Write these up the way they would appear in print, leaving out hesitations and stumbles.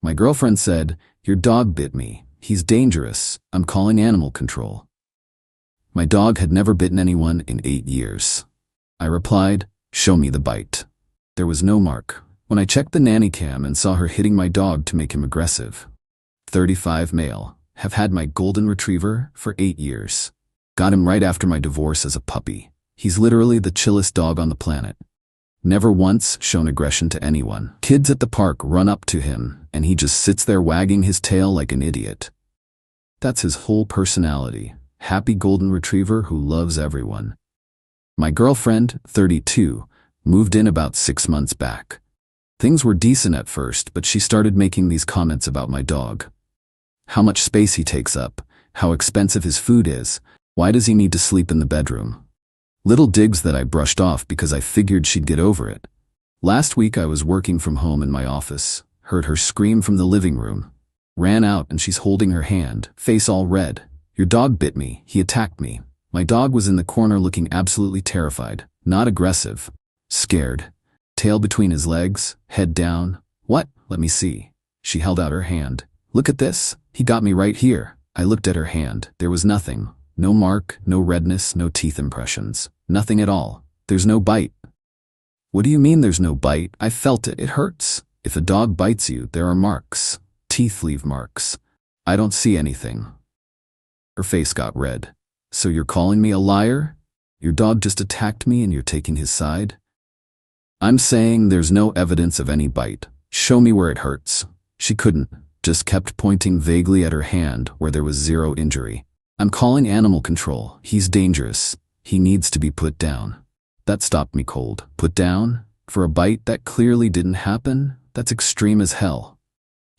My girlfriend said, "Your dog bit me. He's dangerous. I'm calling animal control." My dog had never bitten anyone in 8 years. I replied, "Show me the bite." There was no mark. When I checked the nanny cam and saw her hitting my dog to make him aggressive. 35 male, have had my golden retriever for 8 years. Got him right after my divorce as a puppy. He's literally the chillest dog on the planet. Never once shown aggression to anyone. Kids at the park run up to him, and he just sits there wagging his tail like an idiot. That's his whole personality. Happy golden retriever who loves everyone. My girlfriend, 32, moved in about 6 months back. Things were decent at first, but she started making these comments about my dog. How much space he takes up, how expensive his food is, why does he need to sleep in the bedroom? Little digs that I brushed off because I figured she'd get over it. Last week I was working from home in my office, heard her scream from the living room. Ran out and she's holding her hand, face all red. "Your dog bit me, he attacked me." My dog was in the corner looking absolutely terrified, not aggressive, scared. Tail between his legs, head down. "What? Let me see." She held out her hand. "Look at this, he got me right here." I looked at her hand. There was nothing. No mark, no redness, no teeth impressions. Nothing at all. There's no bite. "What do you mean there's no bite? I felt it. It hurts. If a dog bites you, there are marks. Teeth leave marks. I don't see anything." Her face got red. "So you're calling me a liar? Your dog just attacked me and you're taking his side?" "I'm saying there's no evidence of any bite. Show me where it hurts." She couldn't, just kept pointing vaguely at her hand where there was zero injury. "I'm calling animal control. He's dangerous. He needs to be put down." That stopped me cold. Put down? For a bite that clearly didn't happen? That's extreme as hell.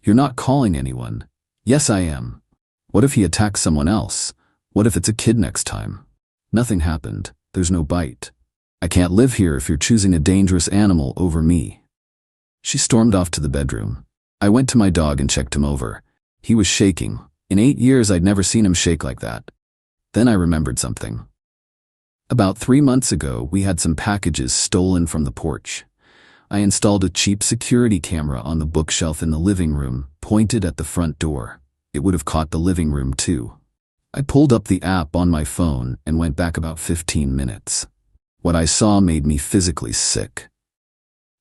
"You're not calling anyone." "Yes, I am." "What if he attacks someone else? What if it's a kid next time?" "Nothing happened. There's no bite. I can't live here if you're choosing a dangerous animal over me." She stormed off to the bedroom. I went to my dog and checked him over. He was shaking. In 8 years I'd never seen him shake like that. Then I remembered something. About 3 months ago, we had some packages stolen from the porch. I installed a cheap security camera on the bookshelf in the living room, pointed at the front door. It would have caught the living room too. I pulled up the app on my phone and went back about 15 minutes. What I saw made me physically sick.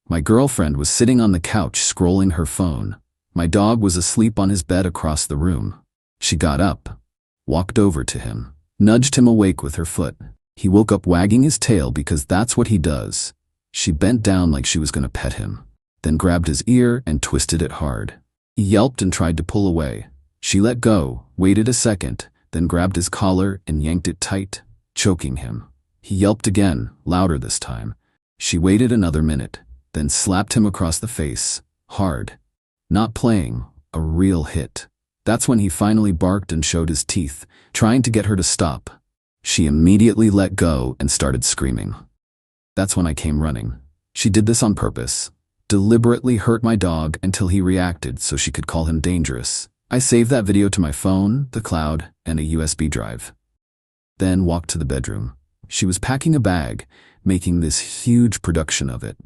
My girlfriend was sitting on the couch scrolling her phone. My dog was asleep on his bed across the room. She got up, walked over to him, nudged him awake with her foot. He woke up wagging his tail because that's what he does. She bent down like she was going to pet him, then grabbed his ear and twisted it hard. He yelped and tried to pull away. She let go, waited a second, then grabbed his collar and yanked it tight, choking him. He yelped again, louder this time. She waited another minute, then slapped him across the face, hard. Not playing, a real hit. That's when he finally barked and showed his teeth, trying to get her to stop. She immediately let go and started screaming. That's when I came running. She did this on purpose. Deliberately hurt my dog until he reacted so she could call him dangerous. I saved that video to my phone, the cloud, and a USB drive. Then walked to the bedroom. She was packing a bag, making this huge production of it.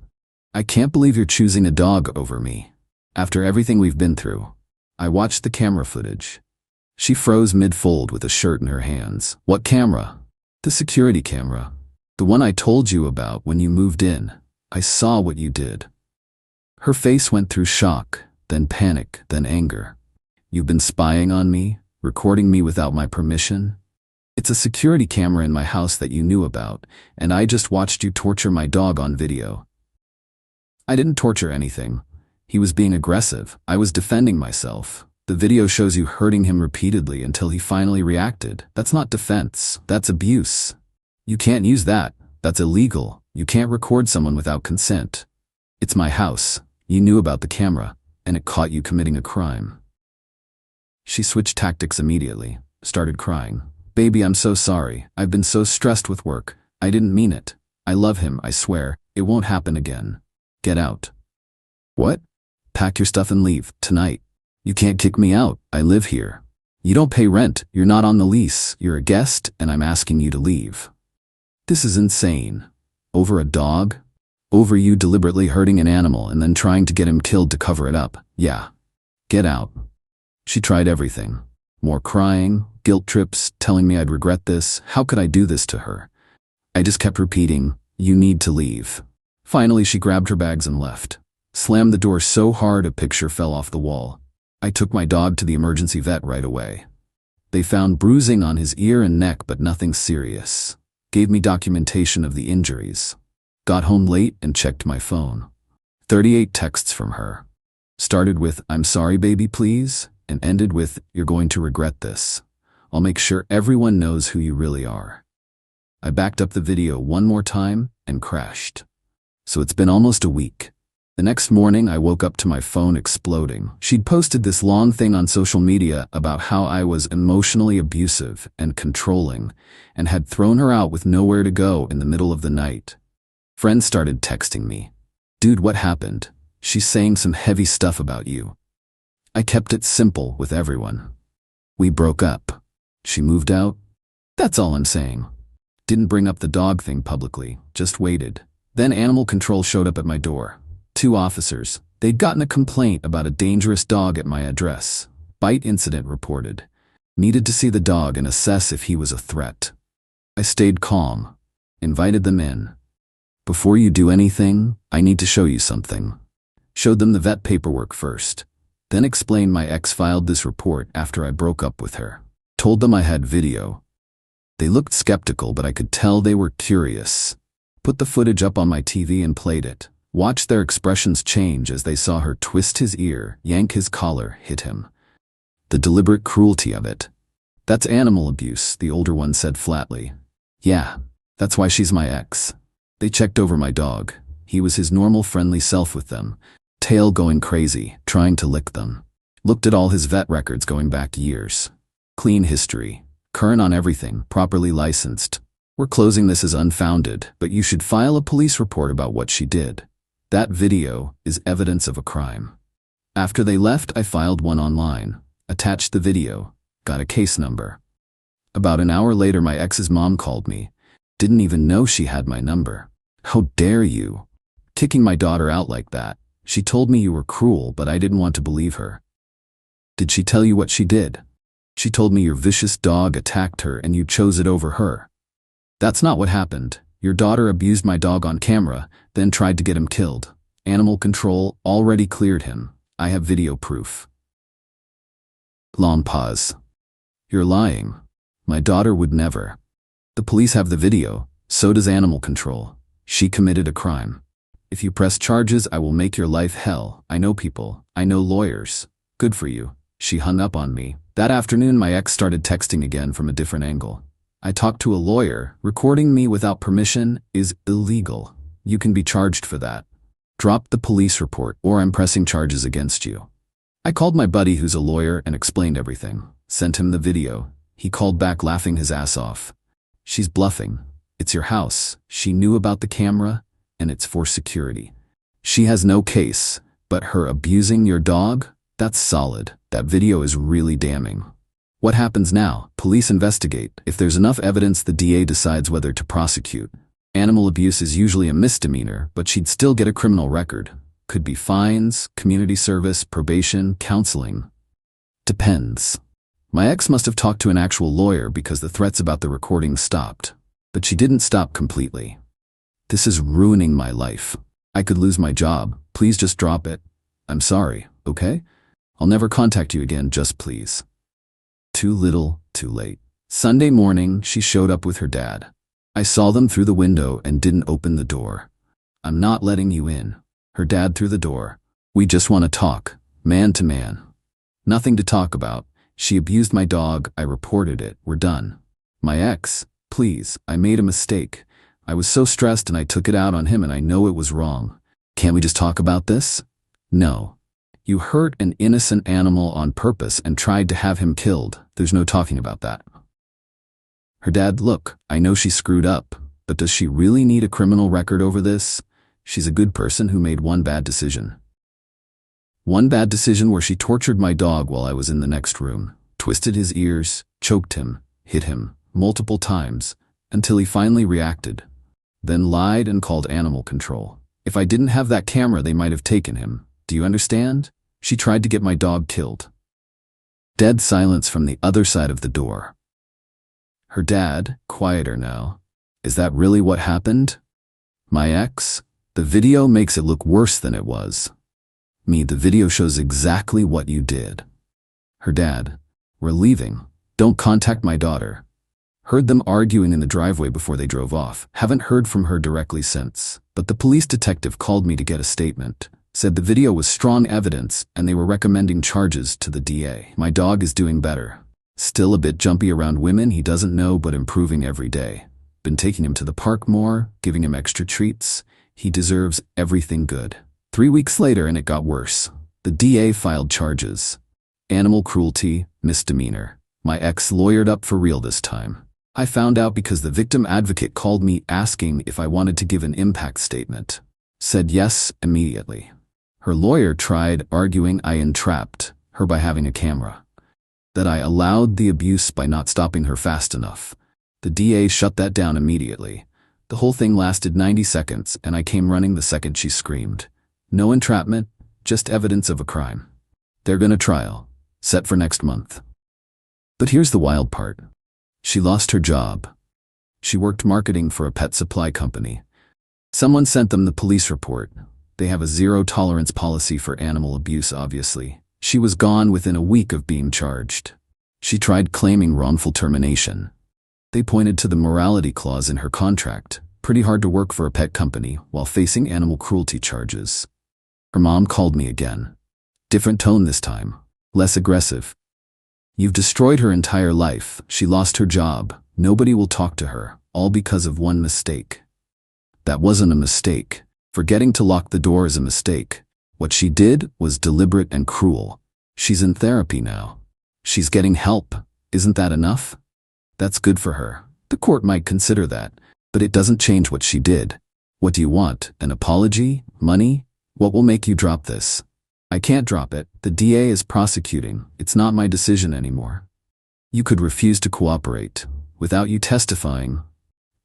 "I can't believe you're choosing a dog over me. After everything we've been through." I watched the camera footage. She froze mid-fold with a shirt in her hands. "What camera?" "The security camera. The one I told you about when you moved in. I saw what you did." Her face went through shock, then panic, then anger. "You've been spying on me, recording me without my permission? It's a security camera in my house that you knew about, and I just watched you torture my dog on video." "I didn't torture anything. He was being aggressive. I was defending myself. The video shows you hurting him repeatedly until he finally reacted. That's not defense. That's abuse. You can't use that. That's illegal. You can't record someone without consent. It's my house. You knew about the camera, and it caught you committing a crime." She switched tactics immediately, started crying. "Baby, I'm so sorry. I've been so stressed with work. I didn't mean it. I love him, I swear. It won't happen again. Get out." "What?" "Pack your stuff and leave, tonight. You can't kick me out. I live here. You don't pay rent. You're not on the lease. You're a guest, and I'm asking you to leave." This is insane. Over a dog? Over you deliberately hurting an animal and then trying to get him killed to cover it up. Yeah. Get out. She tried everything. More crying, guilt trips, telling me I'd regret this. How could I do this to her? I just kept repeating, you need to leave. Finally, she grabbed her bags and left. Slammed the door so hard a picture fell off the wall. I took my dog to the emergency vet right away. They found bruising on his ear and neck, but nothing serious. Gave me documentation of the injuries. Got home late and checked my phone. 38 texts from her. Started with, I'm sorry baby please, and ended with, you're going to regret this. I'll make sure everyone knows who you really are. I backed up the video one more time and crashed. So it's been almost a week. The next morning I woke up to my phone exploding. She'd posted this long thing on social media about how I was emotionally abusive and controlling and had thrown her out with nowhere to go in the middle of the night. Friends started texting me. Dude, what happened? She's saying some heavy stuff about you. I kept it simple with everyone. We broke up. She moved out. That's all I'm saying. Didn't bring up the dog thing publicly, just waited. Then animal control showed up at my door. 2 officers. They'd gotten a complaint about a dangerous dog at my address. Bite incident reported. Needed to see the dog and assess if he was a threat. I stayed calm. Invited them in. Before you do anything, I need to show you something. Showed them the vet paperwork first. Then explained my ex filed this report after I broke up with her. Told them I had video. They looked skeptical, but I could tell they were curious. Put the footage up on my TV and played it. Watched their expressions change as they saw her twist his ear, yank his collar, hit him. The deliberate cruelty of it. That's animal abuse, the older one said flatly. Yeah, that's why she's my ex. They checked over my dog. He was his normal friendly self with them. Tail going crazy, trying to lick them. Looked at all his vet records going back years. Clean history. Current on everything, properly licensed. We're closing this as unfounded, but you should file a police report about what she did. That video is evidence of a crime. After they left, I filed one online, attached the video, got a case number. About an hour later, my ex's mom called me. Didn't even know she had my number. How dare you? Kicking my daughter out like that. She told me you were cruel, but I didn't want to believe her. Did she tell you what she did? She told me your vicious dog attacked her and you chose it over her. That's not what happened. Your daughter abused my dog on camera, then tried to get him killed. Animal control already cleared him. I have video proof. Long pause. You're lying. My daughter would never. The police have the video, so does animal control. She committed a crime. If you press charges, I will make your life hell. I know people. I know lawyers. Good for you. She hung up on me. That afternoon, my ex started texting again from a different angle. I talked to a lawyer. Recording me without permission is illegal. You can be charged for that. Drop the police report or I'm pressing charges against you. I called my buddy who's a lawyer and explained everything. Sent him the video. He called back laughing his ass off. She's bluffing. It's your house. She knew about the camera and it's for security. She has no case, but her abusing your dog? That's solid. That video is really damning. What happens now? Police investigate. If there's enough evidence, the DA decides whether to prosecute. Animal abuse is usually a misdemeanor, but she'd still get a criminal record. Could be fines, community service, probation, counseling. Depends. My ex must have talked to an actual lawyer because the threats about the recording stopped. But she didn't stop completely. This is ruining my life. I could lose my job. Please just drop it. I'm sorry, okay? I'll never contact you again, just please. Too little, too late. Sunday morning, she showed up with her dad. I saw them through the window and didn't open the door. I'm not letting you in. Her dad through the door. We just want to talk, man to man. Nothing to talk about. She abused my dog. I reported it. We're done. My ex, please, I made a mistake. I was so stressed and I took it out on him and I know it was wrong. Can't we just talk about this? No. You hurt an innocent animal on purpose and tried to have him killed. There's no talking about that. Her dad, look, I know she screwed up, but does she really need a criminal record over this? She's a good person who made one bad decision. One bad decision where she tortured my dog while I was in the next room, twisted his ears, choked him, hit him multiple times until he finally reacted, then lied and called animal control. If I didn't have that camera, they might have taken him. Do you understand? She tried to get my dog killed. Dead silence from the other side of the door. Her dad, quieter now. Is that really what happened? My ex? The video makes it look worse than it was. Me, the video shows exactly what you did. Her dad. We're leaving. Don't contact my daughter. Heard them arguing in the driveway before they drove off. Haven't heard from her directly since. But the police detective called me to get a statement. Said the video was strong evidence and they were recommending charges to the DA. My dog is doing better. Still a bit jumpy around women he doesn't know, but improving every day. Been taking him to the park more, giving him extra treats. He deserves everything good. 3 weeks later and it got worse. The DA filed charges. Animal cruelty, misdemeanor. My ex lawyered up for real this time. I found out because the victim advocate called me asking if I wanted to give an impact statement. Said yes immediately. Her lawyer tried arguing I entrapped her by having a camera. That I allowed the abuse by not stopping her fast enough. The DA shut that down immediately. The whole thing lasted 90 seconds and I came running the second she screamed. No entrapment, just evidence of a crime. They're gonna trial, set for next month. But here's the wild part. She lost her job. She worked marketing for a pet supply company. Someone sent them the police report. They have a zero-tolerance policy for animal abuse, obviously. She was gone within a week of being charged. She tried claiming wrongful termination. They pointed to the morality clause in her contract. Pretty hard to work for a pet company while facing animal cruelty charges. Her mom called me again. Different tone this time. Less aggressive. You've destroyed her entire life. She lost her job. Nobody will talk to her, all because of one mistake. That wasn't a mistake. Forgetting to lock the door is a mistake. What she did was deliberate and cruel. She's in therapy now. She's getting help. Isn't that enough? That's good for her. The court might consider that, but it doesn't change what she did. What do you want? An apology? Money? What will make you drop this? I can't drop it. The DA is prosecuting. It's not my decision anymore. You could refuse to cooperate. Without you testifying.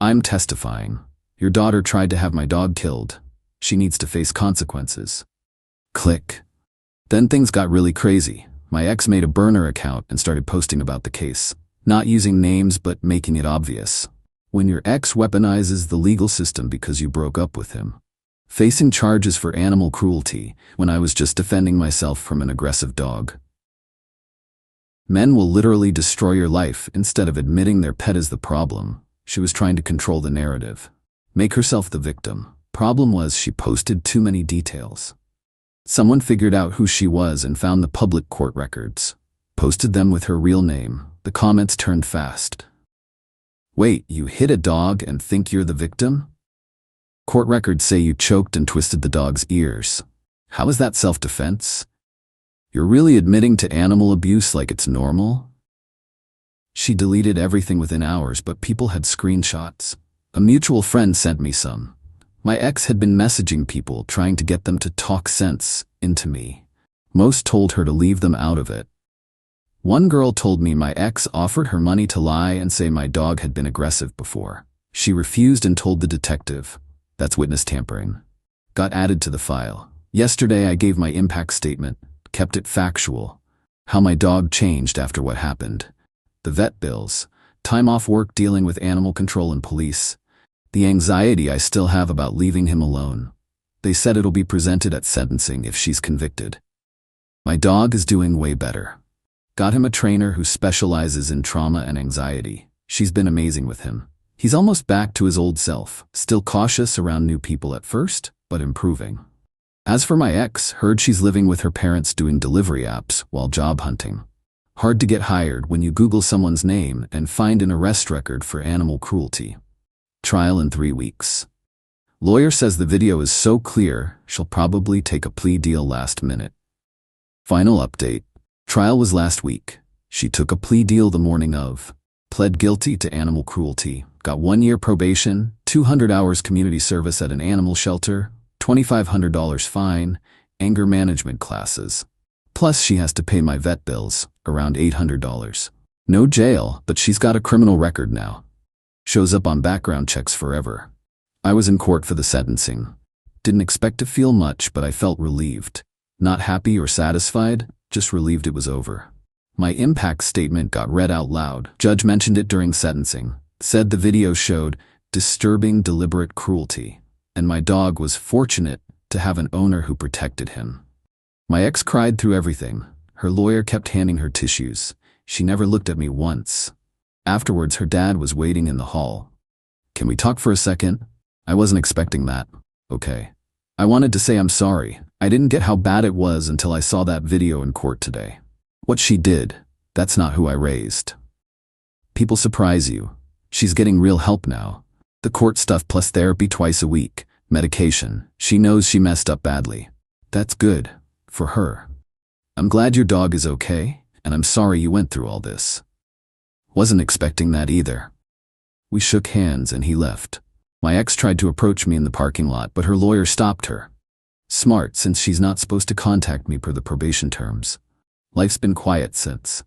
I'm testifying. Your daughter tried to have my dog killed. She needs to face consequences. Click. Then things got really crazy. My ex made a burner account and started posting about the case. Not using names but making it obvious. When your ex weaponizes the legal system because you broke up with him. Facing charges for animal cruelty when I was just defending myself from an aggressive dog. Men will literally destroy your life instead of admitting their pet is the problem. She was trying to control the narrative. Make herself the victim. Problem was she posted too many details. Someone figured out who she was and found the public court records. Posted them with her real name. The comments turned fast. Wait, you hit a dog and think you're the victim? Court records say you choked and twisted the dog's ears. How is that self-defense? You're really admitting to animal abuse like it's normal? She deleted everything within hours, but people had screenshots. A mutual friend sent me some. My ex had been messaging people trying to get them to talk sense into me. Most told her to leave them out of it. One girl told me my ex offered her money to lie and say my dog had been aggressive before. She refused and told the detective. That's witness tampering. Got added to the file. Yesterday I gave my impact statement, kept it factual. How my dog changed after what happened. The vet bills, time off work dealing with animal control and police. The anxiety I still have about leaving him alone. They said it'll be presented at sentencing if she's convicted. My dog is doing way better. Got him a trainer who specializes in trauma and anxiety. She's been amazing with him. He's almost back to his old self, still cautious around new people at first, but improving. As for my ex, heard she's living with her parents doing delivery apps while job hunting. Hard to get hired when you Google someone's name and find an arrest record for animal cruelty. Trial in 3 weeks. Lawyer says the video is so clear, she'll probably take a plea deal last minute. Final update. Trial was last week. She took a plea deal the morning of. Pled guilty to animal cruelty. Got 1 year probation, 200 hours community service at an animal shelter, $2,500 fine, anger management classes. Plus she has to pay my vet bills, around $800. No jail, but she's got a criminal record now. Shows up on background checks forever. I was in court for the sentencing. Didn't expect to feel much, but I felt relieved. Not happy or satisfied, just relieved it was over. My impact statement got read out loud. Judge mentioned it during sentencing, said the video showed disturbing deliberate cruelty, and my dog was fortunate to have an owner who protected him. My ex cried through everything. Her lawyer kept handing her tissues. She never looked at me once. Afterwards, her dad was waiting in the hall. "Can we talk for a second? I wasn't expecting that." "Okay." I wanted to say I'm sorry. I didn't get how bad it was until I saw that video in court today. What she did, that's not who I raised. People surprise you. She's getting real help now. The court stuff plus therapy twice a week, medication. She knows she messed up badly. That's good. For her. I'm glad your dog is okay, and I'm sorry you went through all this. Wasn't expecting that either. We shook hands and he left. My ex tried to approach me in the parking lot, but her lawyer stopped her. Smart, since she's not supposed to contact me per the probation terms. Life's been quiet since.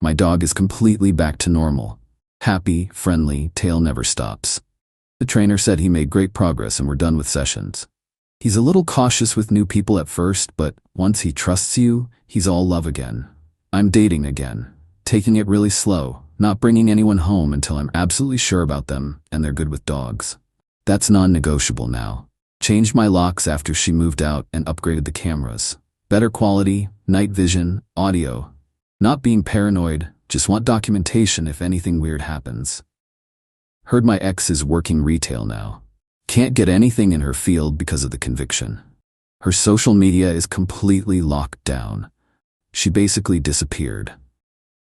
My dog is completely back to normal. Happy, friendly, tail never stops. The trainer said he made great progress and we're done with sessions. He's a little cautious with new people at first, but once he trusts you, he's all love again. I'm dating again, taking it really slow, not bringing anyone home until I'm absolutely sure about them and they're good with dogs. That's non-negotiable now. Changed my locks after she moved out and upgraded the cameras. Better quality, night vision, audio. Not being paranoid, just want documentation if anything weird happens. Heard my ex is working retail now. Can't get anything in her field because of the conviction. Her social media is completely locked down. She basically disappeared.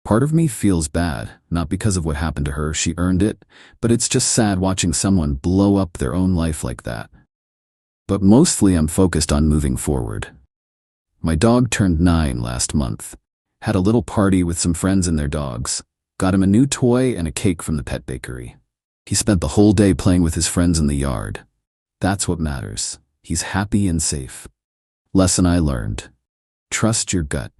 Part of me feels bad, not because of what happened to her, she earned it, but it's just sad watching someone blow up their own life like that. But mostly I'm focused on moving forward. My dog turned 9 last month. Had a little party with some friends and their dogs. Got him a new toy and a cake from the pet bakery. He spent the whole day playing with his friends in the yard. That's what matters. He's happy and safe. Lesson I learned. Trust your gut.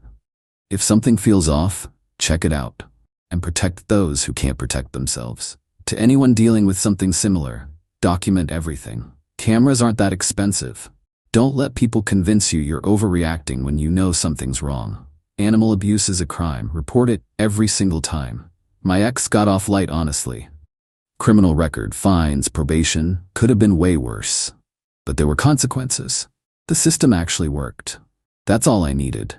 If something feels off, check it out. And protect those who can't protect themselves. To anyone dealing with something similar, document everything. Cameras aren't that expensive. Don't let people convince you you're overreacting when you know something's wrong. Animal abuse is a crime. Report it every single time. My ex got off light, honestly. Criminal record, fines, probation, could have been way worse. But there were consequences. The system actually worked. That's all I needed.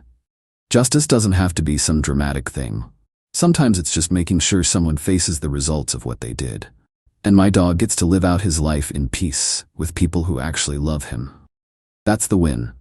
Justice doesn't have to be some dramatic thing. Sometimes it's just making sure someone faces the results of what they did. And my dog gets to live out his life in peace with people who actually love him. That's the win.